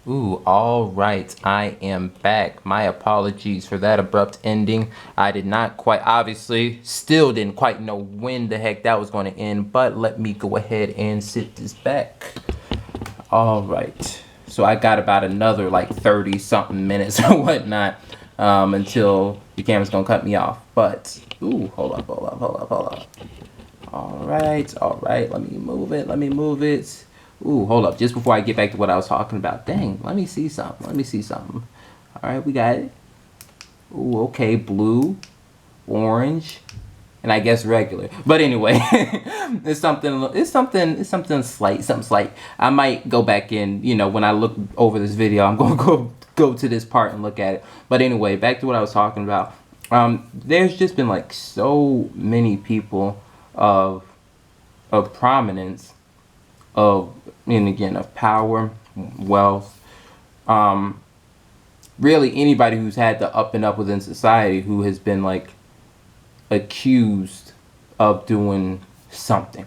Ooh, all right. I am back. My apologies for that abrupt ending. I did not quite, obviously, still didn't quite know when the heck that was going to end, but let me go ahead and sit this back. All right. So I got about another like 30 something minutes or whatnot until the camera's going to cut me off. But, ooh, hold up. All right. Let me move it. Let me move it. Ooh, hold up. Just before I get back to what I was talking about. Dang, let me see something. Let me see something. All right, we got it. Ooh, okay. Blue, orange, and I guess regular. But anyway, it's something. It's something. It's something slight. Something slight. I might go back in. When I look over this video, I'm gonna go to this part and look at it. But anyway, back to what I was talking about. There's just been like so many people of prominence, of and again of power, wealth, really anybody who's had the up and up within society who has been like accused of doing something,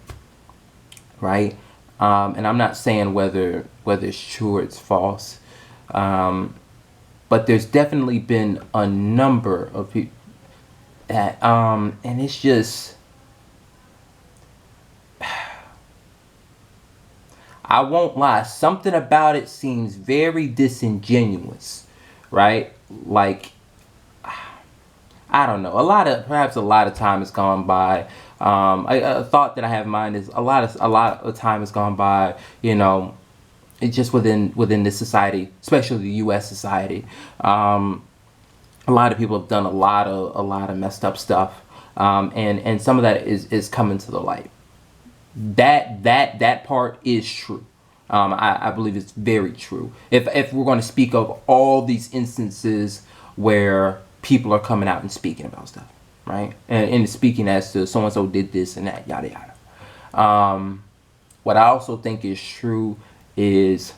right? And I'm not saying whether it's true or it's false, but there's definitely been a number of people that and it's just, I won't lie, something about it seems very disingenuous, right? Like, I don't know. Perhaps a lot of time has gone by. A thought that I have in mind is a lot of time has gone by. It's just within this society, especially the U.S. society. A lot of people have done a lot of messed up stuff, and some of that is coming to the light. That part is true. I believe it's very true. If we're going to speak of all these instances where people are coming out and speaking about stuff, right? And speaking as to so and so did this and that, yada yada. What I also think is true is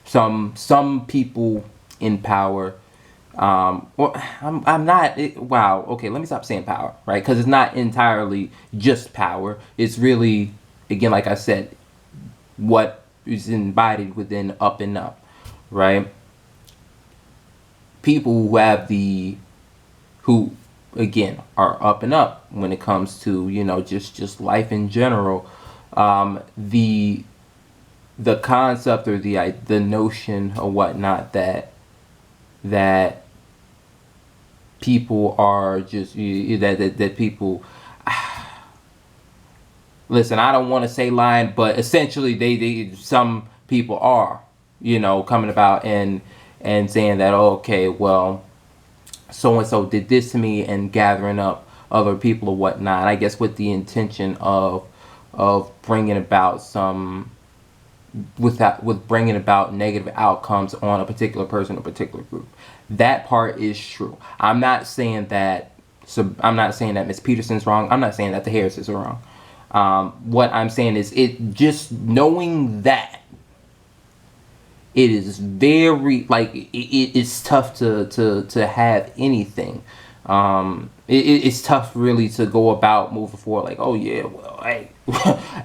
some people in power. Well, I'm not. Wow. Okay, let me stop saying power, right? Because it's not entirely just power. It's really, again, like I said, what is embodied within up and up, right? People who again are up and up when it comes to just life in general. The concept or the notion or whatnot that people are just that people listen, I don't want to say lying, but essentially they some people are coming about and saying that, oh, okay, well, so and so did this to me, and gathering up other people or whatnot, I guess with the intention of bringing about with bringing about negative outcomes on a particular person or particular group. That part is true. I'm not saying that. So I'm not saying that Miss Peterson's wrong. I'm not saying that the Harrises are wrong. What I'm saying is, it just knowing that it is very like it's tough to have anything. It's tough really to go about moving forward like, oh yeah, well, hey,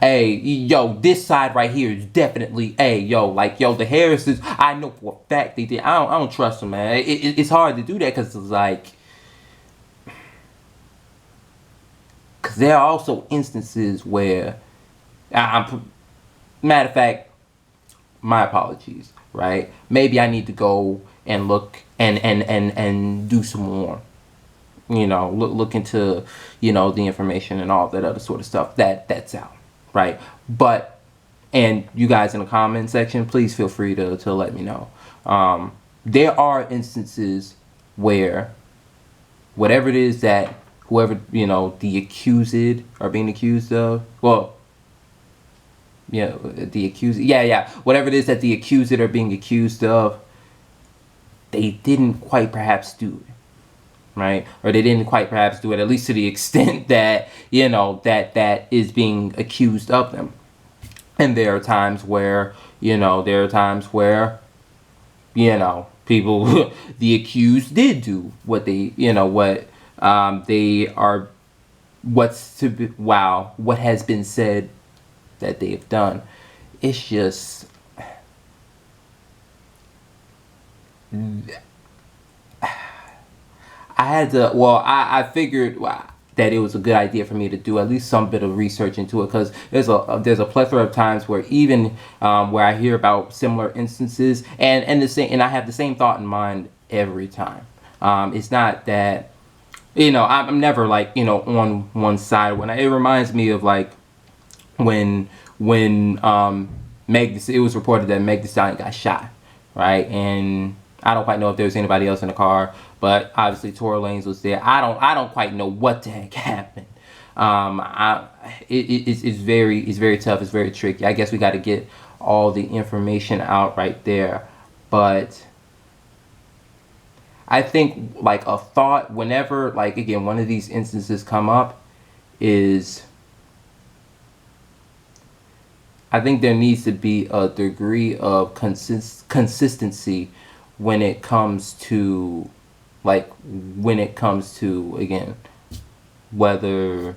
hey, yo, this side right here is definitely, hey, yo, like, yo, the Harrises, I know for a fact they did. I don't trust them, man. It's hard to do that because it's like, because there are also instances where I'm matter of fact, my apologies, right? Maybe I need to go and look and do some more. Look into the information and all that other sort of stuff that's out, right? But and you guys in the comment section, please feel free to let me know. There are instances where whatever it is that whoever the accused are being accused of, well, the accused, whatever it is that the accused are being accused of, they didn't quite perhaps do it, right? Or they didn't quite perhaps do it, at least to the extent that that is being accused of them. And there are times where people the accused did do what they what they are what's to be, wow, what has been said that they have done. It's just, I had to. Well, I figured that it was a good idea for me to do at least some bit of research into it, because there's a plethora of times where even where I hear about similar instances, and the same, and I have the same thought in mind every time. It's not that, I'm never like, on one side. It reminds me of like when it was reported that Meg Thee Stallion got shot, right? And I don't quite know if there was anybody else in the car, but obviously Tory Lanez was there. I don't quite know what the heck happened. It's very tough. It's very tricky. I guess we got to get all the information out right there, but I think like a thought whenever, like, again, one of these instances come up is, I think there needs to be a degree of consistency when it comes to, again, whether,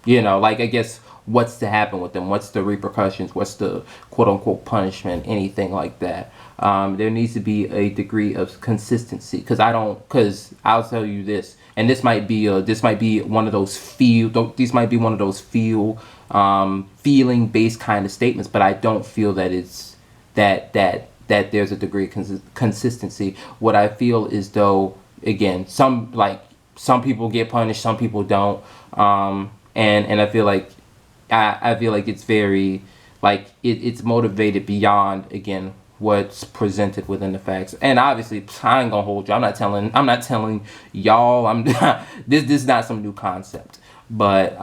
like, I guess, what's to happen with them, what's the repercussions, what's the quote unquote punishment, anything like that. There needs to be a degree of consistency, because I'll tell you this, and this might be one of those feeling based kind of statements, but I don't feel that it's that there's a degree of consistency. What I feel is, though, again, some people get punished, some people don't, and I feel like it's very, like, it's motivated beyond, again, what's presented within the facts. And obviously, I ain't gonna hold you. I'm not telling y'all. This is not some new concept. But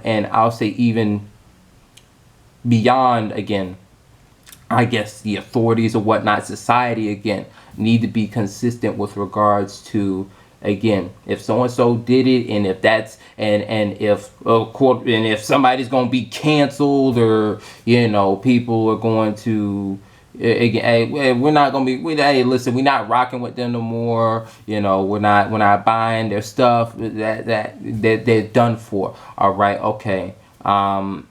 and I'll say even beyond, again, I guess the authorities or whatnot, society, again, need to be consistent with regards to, again, if so and so did it, and if that's and if somebody's gonna be canceled, or people are going to, again, hey, we're not gonna be. Hey, listen, we're not rocking with them no more. We're not buying their stuff. That they're done for. All right, okay, y'all,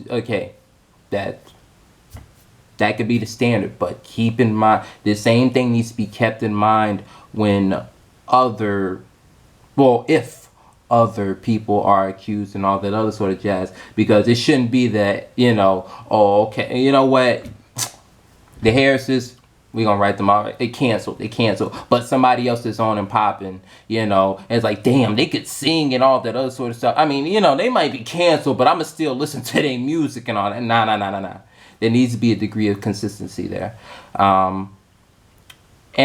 okay, that could be the standard, but keep in mind, the same thing needs to be kept in mind when if other people are accused and all that other sort of jazz, because it shouldn't be that, oh, okay, you know what, the Harrises, we gonna write them out. They canceled. But somebody else is on and popping, and it's like, damn, they could sing and all that other sort of stuff. I mean, they might be canceled, but I'ma still listen to their music and all that. Nah. There needs to be a degree of consistency there. And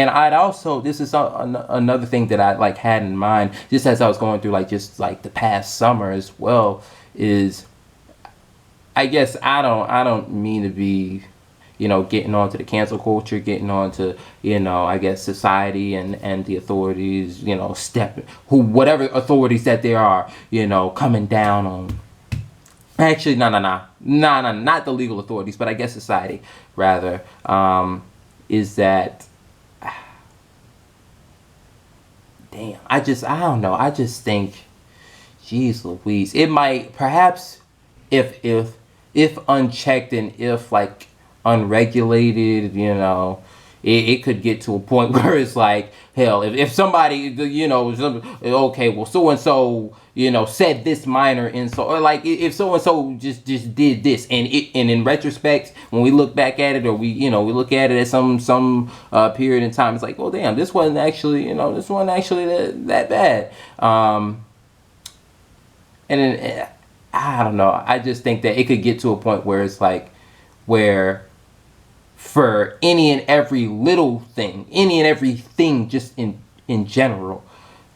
I'd also, this is another thing that I had in mind, just as I was going through the past summer as well, is, I guess I don't mean to be, getting onto the cancel culture, getting onto, I guess, society and the authorities, whatever authorities that there are, coming down on. Actually, no, not the legal authorities, but I guess society, rather, is that, damn, I don't know, I just think, geez Louise, it might, perhaps, if unchecked and if, unregulated, it could get to a point where it's like, hell, if somebody, okay, well, so and so, said this minor insult, or if so and so just did this, and in retrospect, when we look back at it, or we look at it at some period in time, it's like, oh damn, this wasn't actually that bad, and then, I don't know, I just think that it could get to a point where it's like, where for any and every little thing, any and everything, just in general,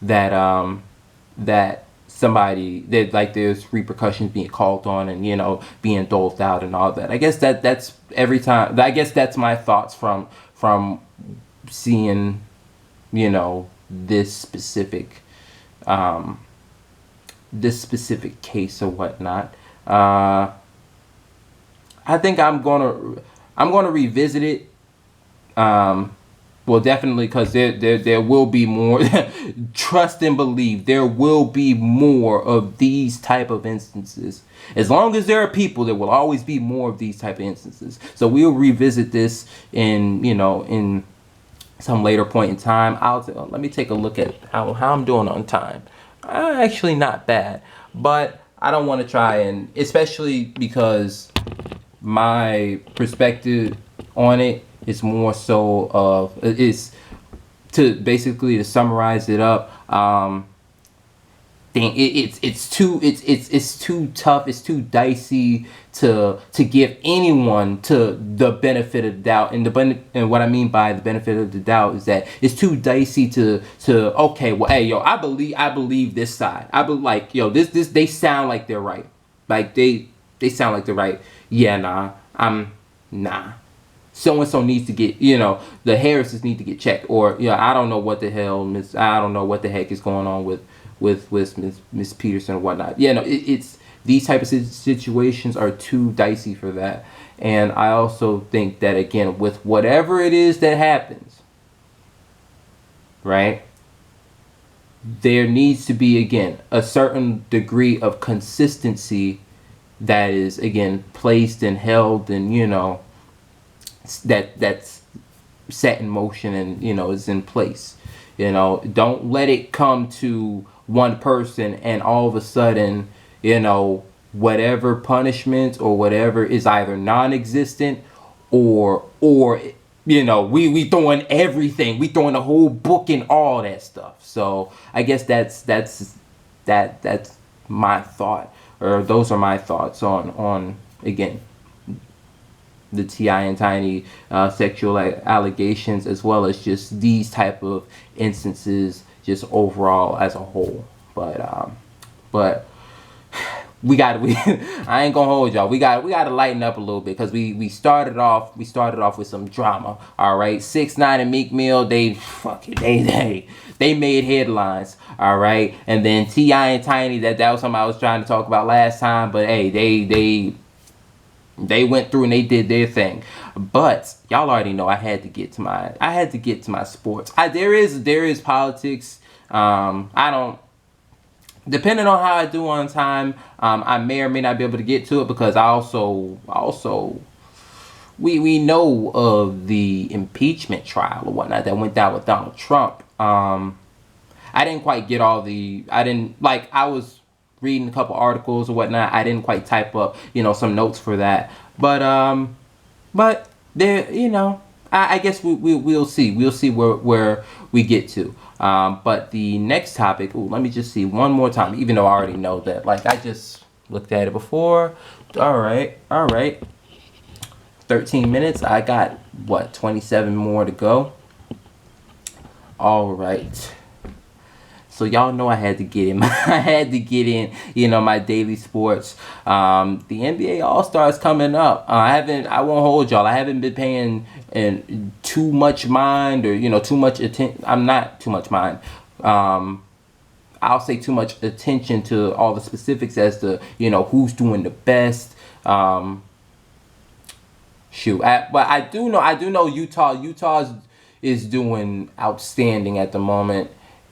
that somebody, that there's repercussions being called on, and being doled out and all that. I guess that's every time. I guess that's my thoughts from seeing this specific case or whatnot. I think I'm gonna revisit it. Well, definitely, because there will be more. Trust and believe, there will be more of these type of instances. As long as there are people, there will always be more of these type of instances. So we'll revisit this in some later point in time. Let me take a look at how I'm doing on time. Actually, not bad, but I don't want to try and, especially because my perspective on it is more so of is to basically to summarize it up. It's too tough. It's too dicey to give anyone to the benefit of the doubt. And what I mean by the benefit of the doubt is that it's too dicey to okay, well, hey, yo, I believe this side. I believe, like, yo, this they sound like they're right. Like they sound like they're right. Yeah, nah, I'm nah. So and so needs to get, the Harrises need to get checked, or I don't know what the hell, I don't know what the heck is going on with Miss Peterson or whatnot. Yeah, no, it's these type of situations are too dicey for that, and I also think that, again, with whatever it is that happens, right, there needs to be, again, a certain degree of consistency that is, again, placed and held, and that's set in motion, and is in place. Don't let it come to one person and all of a sudden, whatever punishment or whatever is either non-existent, or we throwing everything, we throwing the whole book and all that stuff. So I guess that's my thought, or those are my thoughts on, again, the T.I. and Tiny sexual allegations, as well as just these type of instances, just overall as a whole. But we I ain't gonna hold y'all. We gotta lighten up a little bit, because we started off with some drama. All right, 6ix9ine and Meek Mill, they made headlines. All right, and then T.I. and Tiny, that was something I was trying to talk about last time. But hey, they went through and they did their thing. But y'all already know I had to get to my sports. There is politics. I don't, depending on how I do on time, I may or may not be able to get to it, because I also we know of the impeachment trial or whatnot that went down with Donald Trump. I didn't quite get I didn't, like, I was reading a couple articles or whatnot. I didn't quite type up, some notes for that. But there, I guess we'll see. We'll see where we get to. But the next topic, let me just see one more time, even though I already know that. Like, I just looked at it before. All right. 13 minutes. I got, 27 more to go. All right. So y'all know I had to get in. My daily sports. The NBA All Stars coming up. I won't hold y'all. I haven't been paying too much mind, or too much attention. I'm not too much mind. I'll say too much attention to all the specifics as to who's doing the best. But I do know Utah's is doing outstanding at the moment.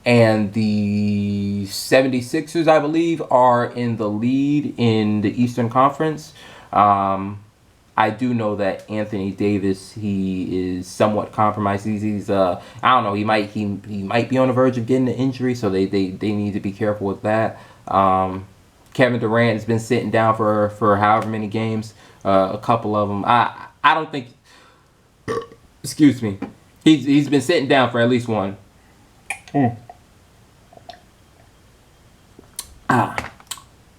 And the 76ers, I believe, are in the lead in the Eastern Conference. I do know that Anthony Davis, he is somewhat compromised. He's I don't know, he might be on the verge of getting an injury, so they need to be careful with that. Kevin Durant has been sitting down for however many games, a couple of them. I don't think, excuse me, he's been sitting down for at least one.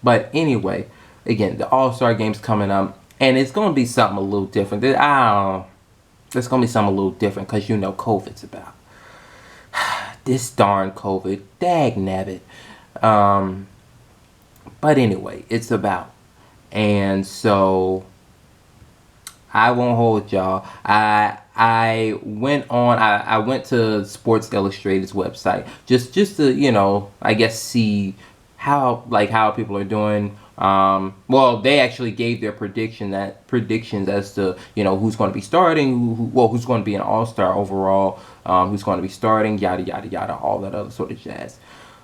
But anyway, again, the All-Star game's coming up, and it's going to be something a little different. It's going to be something a little different, because COVID's about. This darn COVID. Dag nabbit. But anyway, it's about. And so, I won't hold y'all. I went to Sports Illustrated's website just to, I guess, see how people are doing. Well, they actually gave their predictions as to who's going to be starting, who's going to be an All-Star overall, who's going to be starting, yada yada yada, all that other sort of jazz.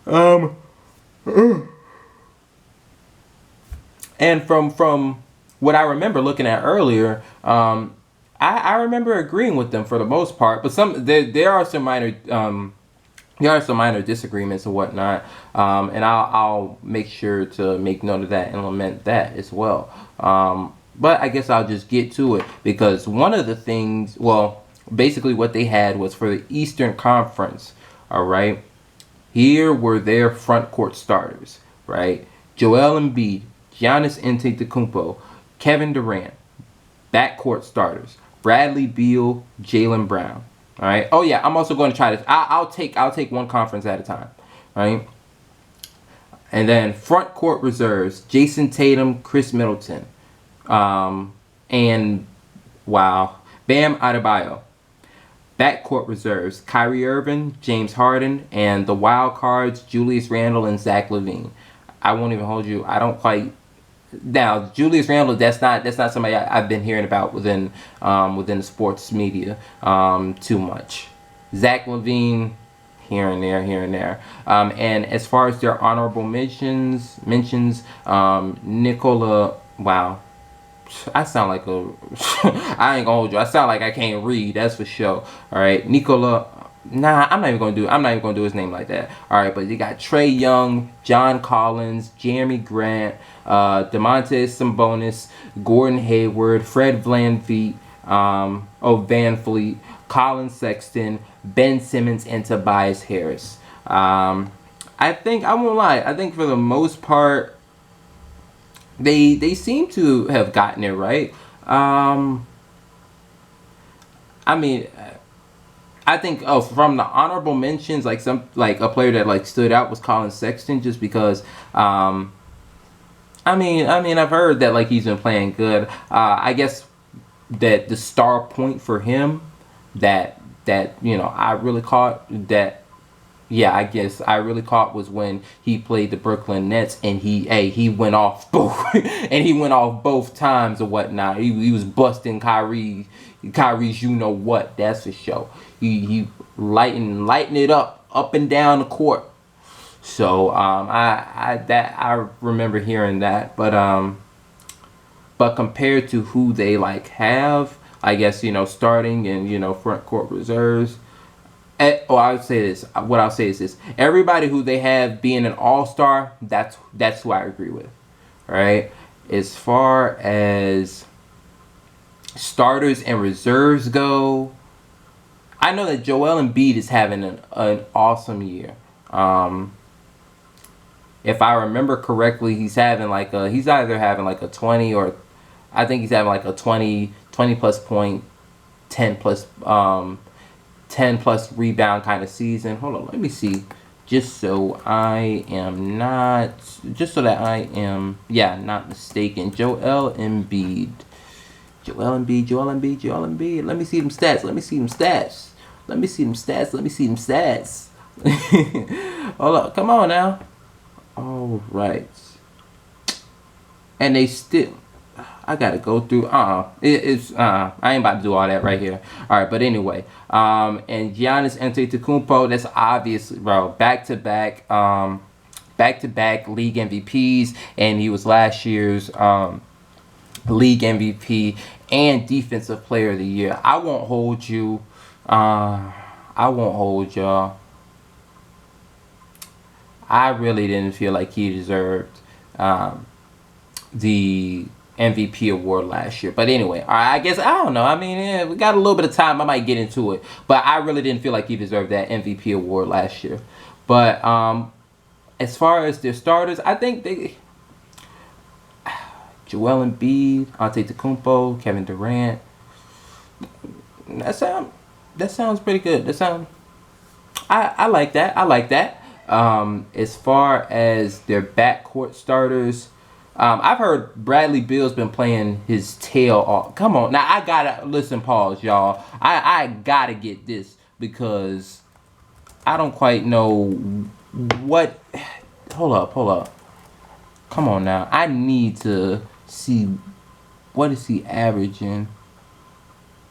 And from what I remember looking at earlier, I remember agreeing with them for the most part, but there are some minor disagreements and whatnot, and I'll make sure to make note of that and lament that as well. But I guess I'll just get to it because one of the things, well, basically what they had was for the Eastern Conference. All right, here were their front court starters. Right, Joel Embiid, Giannis Antetokounmpo, Kevin Durant. Backcourt starters: Bradley Beal, Jaylen Brown. All right. Oh yeah, I'm also going to try this. I'll take one conference at a time. Right. And then front court reserves: Jason Tatum, Chris Middleton, and wow, Bam Adebayo. Backcourt reserves: Kyrie Irving, James Harden, and the wild cards: Julius Randle and Zach LaVine. I won't even hold you. I don't quite. Now, Julius Randle, that's not somebody I've been hearing about within the sports media too much. Zach LaVine, here and there. And as far as their honorable mentions, Nicola. Wow, I sound like a. I ain't gonna hold you. I sound like I can't read. That's for sure. All right, Nicola. Nah, I'm not even gonna do his name like that. All right, but you got Trey Young, John Collins, Jeremy Grant, Demonte Sabonis, Gordon Hayward, Fred Van Fleet, Colin Sexton, Ben Simmons, and Tobias Harris. I think I won't lie. I think for the most part, they seem to have gotten it right. I mean, I think from the honorable mentions, like a player that like stood out was Colin Sexton, just because. I've heard that like he's been playing good. I guess that the star point for him that I really caught that. Yeah, I guess I really caught was when he played the Brooklyn Nets and he went off both and he went off both times or whatnot. He was busting Kyrie's you know what, that's for sure. He lighting it up and down the court. So I remember hearing that, but compared to who they like have, I guess starting and front court reserves. I would say this. What I'll say is this: everybody who they have being an all-star, that's who I agree with. Right? As far as starters and reserves go, I know that Joel Embiid is having an awesome year. If I remember correctly, he's either having like a 20 or I think he's having like a 20 plus point, 10 plus 10 plus rebound kind of season. Hold on, let me see. Just so that I am not mistaken. Joel Embiid. Let me see them stats. Hold up, come on now. All right. And they still, I gotta go through. I ain't about to do all that right here. All right, but anyway, and Giannis Antetokounmpo, that's obviously, bro, back to back league MVPs, and he was last year's league MVP and defensive player of the year. I won't hold you. I won't hold y'all. I really didn't feel like he deserved the MVP award last year. But anyway, all right, I guess, I don't know. I mean, we got a little bit of time. I might get into it. But I really didn't feel like he deserved that MVP award last year. But as far as their starters, I think Joel Embiid, Antetokounmpo, Kevin Durant. That sounds pretty good. I like that. As far as their backcourt starters, I've heard Bradley Beal's been playing his tail off. Come on, now I gotta listen. Pause, y'all. I gotta get this because I don't quite know what. Hold up. Come on now. I need to see what is he averaging.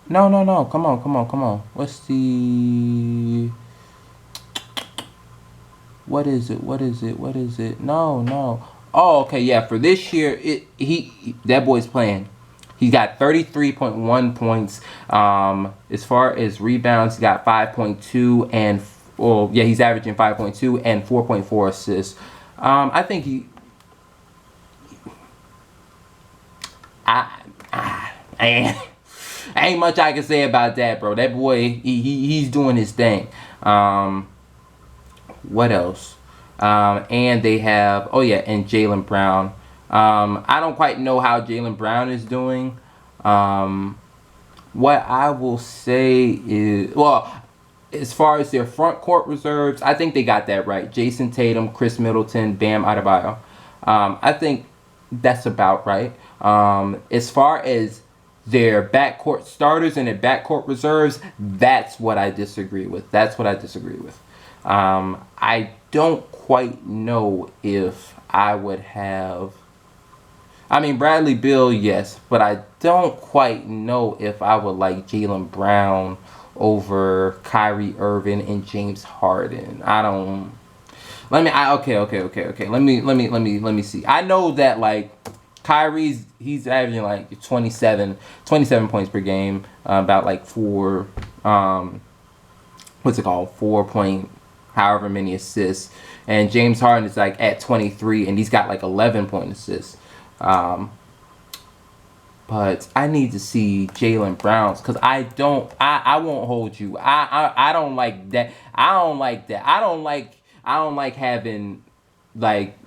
No. Come on. What's the? What is it? No. Oh, okay, yeah. For this year, that boy's playing. He got 33.1 points. As far as rebounds, he got 5.2 and he's averaging 5.2 and 4.4 assists. I think I ain't much I can say about that, bro. That boy, he's doing his thing. What else? And they have, and Jaylen Brown. I don't quite know how Jaylen Brown is doing. What I will say is, as far as their front court reserves, I think they got that right. Jason Tatum, Chris Middleton, Bam Adebayo. I think that's about right. As far as their backcourt starters and their backcourt reserves, that's what I disagree with. I don't quite know if I would have. I mean, Bradley Beal, yes, but I don't quite know if I would like Jaylen Brown over Kyrie Irving and James Harden. I don't. Okay. Let me see. I know that like he's averaging like 27 points per game, about like 4 4 point however many assists, and James Harden is like at 23 and he's got like 11-point assists. But I need to see Jaylen Brown's, because I won't hold you. I don't like that. I don't like having, like,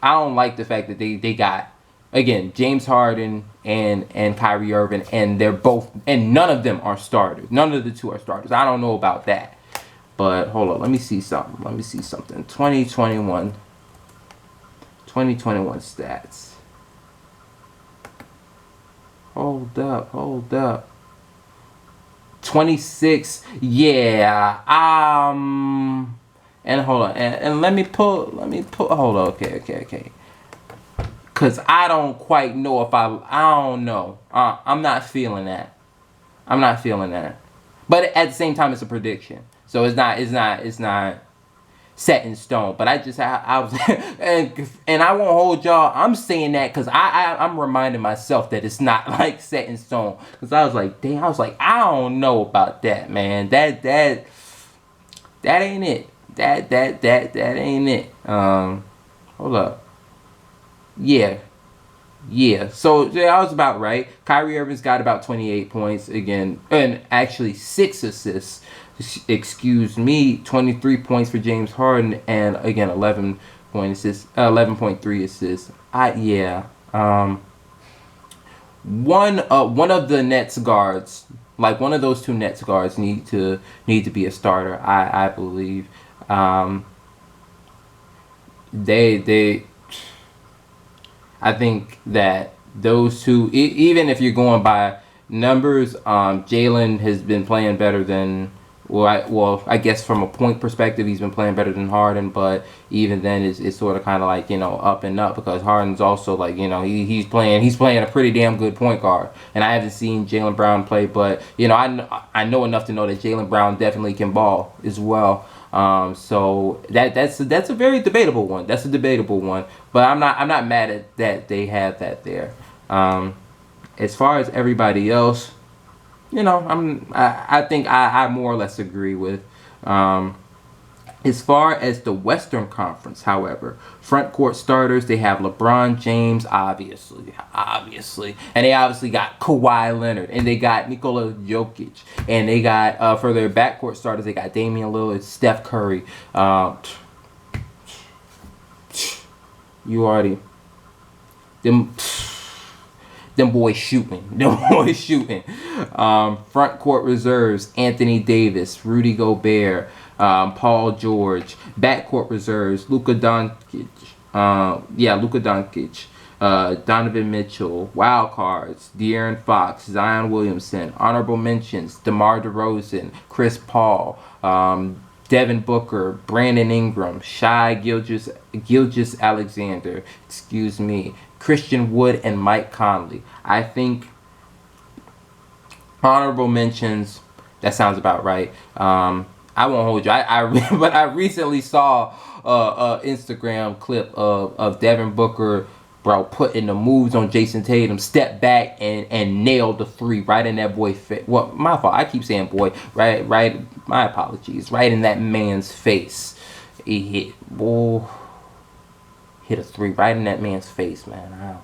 I don't like the fact that they got, again, James Harden and Kyrie Irving, and they're both, and none of them are starters. None of the two are starters. I don't know about that. But hold on, let me see something. 2021 stats. Hold up. 26. Yeah. And hold on. And let me pull. Hold on. Okay. Cause I don't quite know if I don't know. I'm not feeling that. But at the same time, it's a prediction, so it's not set in stone. But I was and I won't hold y'all. I'm saying that because I'm reminding myself that it's not like set in stone. Because I was like, dang, I don't know about that, man. That ain't it. That ain't it. Hold up. Yeah, so I was about right. Kyrie Irving's got about 28 points again, and actually 6 assists. Excuse me, 23 points for James Harden, and again 11.3 assists. One of the Nets guards, like one of those two Nets guards, need to be a starter. I believe. I think that those two, even if you're going by numbers, Jaylen has been playing better than, I guess from a point perspective, he's been playing better than Harden, but even then, it's sort of kind of like, up and up, because Harden's also like, he's playing a pretty damn good point guard, and I haven't seen Jaylen Brown play, but, I know enough to know that Jaylen Brown definitely can ball as well. So that's a very debatable one. That's a debatable one, but I'm not mad at that they have that there. As far as everybody else, I think I more or less agree with. As far as the Western Conference, however, front court starters, they have LeBron James, obviously, and they obviously got Kawhi Leonard, and they got Nikola Jokic, and they got for their backcourt starters, they got Damian Lillard, Steph Curry. You already them boys shooting. Front court reserves: Anthony Davis, Rudy Gobert, Paul George. Backcourt reserves: Luka Doncic. Donovan Mitchell. Wild cards: De'Aaron Fox, Zion Williamson. Honorable mentions: DeMar DeRozan, Chris Paul, Devin Booker, Brandon Ingram, Shai Gilgeous-Alexander, Christian Wood, and Mike Conley. I think honorable mentions, that sounds about right. I won't hold you. But I recently saw an Instagram clip of Devin Booker bro, putting the moves on Jason Tatum, step back and nailed the three right in that boy's face. Well, my fault. I keep saying boy. Right. My apologies. Right in that man's face. He hit a three right in that man's face, man.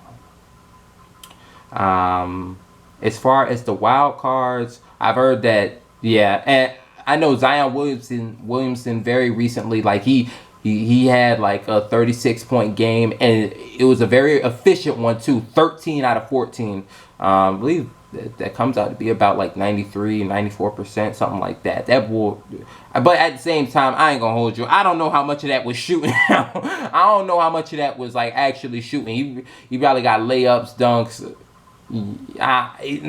As far as the wild cards, I've heard that, yeah, and I know Zion Williamson very recently, like he had like a 36-point game, and it was a very efficient one too. 13 out of 14. I believe that comes out to be about like 94%, something like that. That will, but at the same time, I ain't gonna hold you. I don't know how much of that was shooting. I don't know how much of that was like actually shooting. He probably got layups, dunks. Nah, he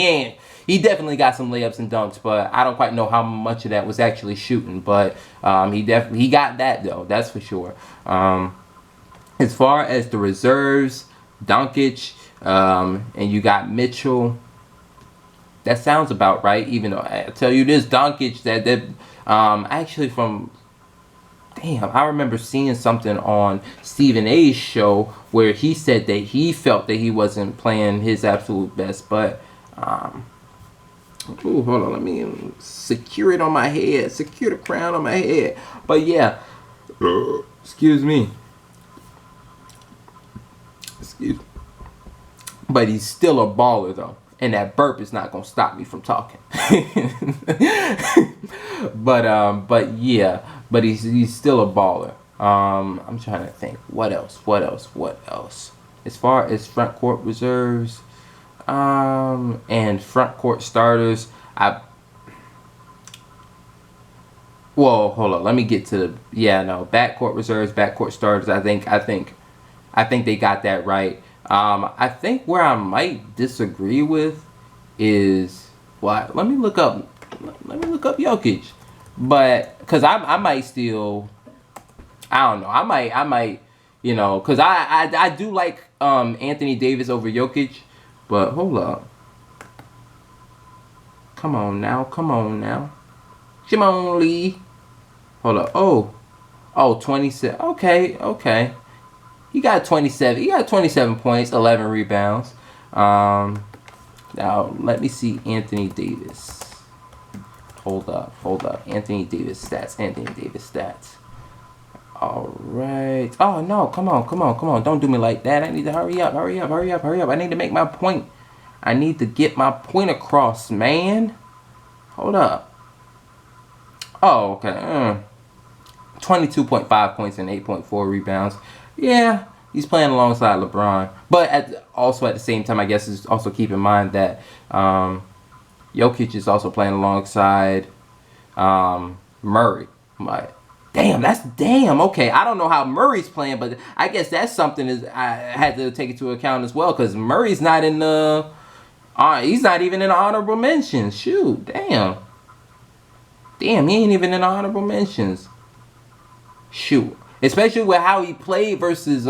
ain't. He definitely got some layups and dunks, but I don't quite know how much of that was actually shooting. But he got that though. That's for sure. As far as the reserves, Doncic, and you got Mitchell. That sounds about right. Even though I tell you this, Doncic that actually from. Damn, I remember seeing something on Stephen A's show where he said that he felt that he wasn't playing his absolute best. But, ooh, hold on, let me secure it on my head. Secure the crown on my head. But yeah, excuse me. But he's still a baller though. And that burp is not gonna stop me from talking. but yeah, but he's still a baller. I'm trying to think. What else? As far as front court reserves, and front court starters, well, hold on. Let me get to the backcourt reserves, backcourt starters. I think they got that right. I think where I might disagree with is what. Let me look up Jokic, but because I might still. I don't know. I might. Because I do like Anthony Davis over Jokic, but hold up. Come on now. Shimon Lee. Hold up. Oh, 27. Okay. He got 27. He got 27 points, 11 rebounds. Now let me see Anthony Davis. Hold up. Anthony Davis stats. All right. Oh no! Come on! Don't do me like that. I need to hurry up! I need to make my point. I need to get my point across, man. Hold up. Oh, okay. 22.5 points and 8.4 rebounds. Yeah, he's playing alongside LeBron. But also at the same time, I guess is also keep in mind that Jokic is also playing alongside Murray. But damn. Okay, I don't know how Murray's playing, but I guess that's something I had to take into account as well, because Murray's not in the. He's not even in the honorable mentions. Shoot, damn, he ain't even in the honorable mentions. Shoot. Especially with how he played versus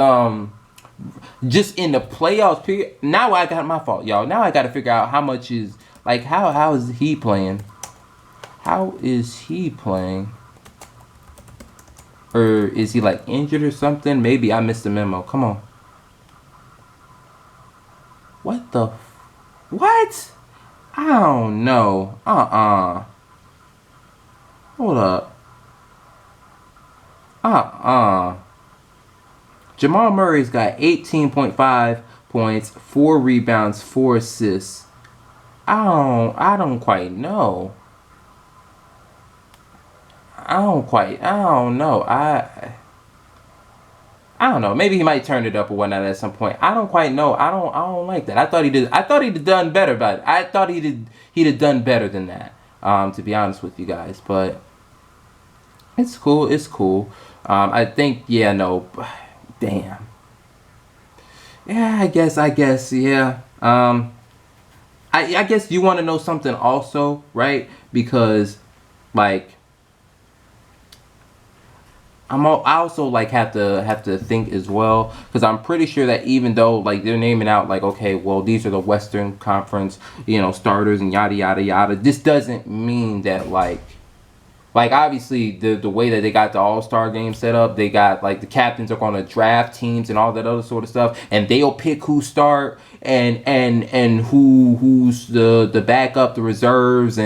just in the playoffs period. Now I got my fault, y'all. Now I got to figure out how much is like how is he playing? How is he playing? Or is he like injured or something? Maybe I missed the memo. Come on. What? I don't know. Hold up. Jamal Murray's got 18.5 points, 4 rebounds, 4 assists. I don't quite know. I don't know. I don't know. Maybe he might turn it up or whatnot at some point. I don't quite know. I don't like that. I thought he'd done better, but I thought he'd have done better than that. To be honest with you guys, but it's cool. I think no. Damn. Yeah, I guess yeah. I guess you want to know something also, right? Because like I also like have to think as well, because I'm pretty sure that even though like they're naming out like, okay, well, these are the Western Conference starters and yada yada yada, this doesn't mean that like like obviously the way that they got the All-Star game set up, they got like the captains are going to draft teams and all that other sort of stuff, and they'll pick who start and who's the backup, the reserves,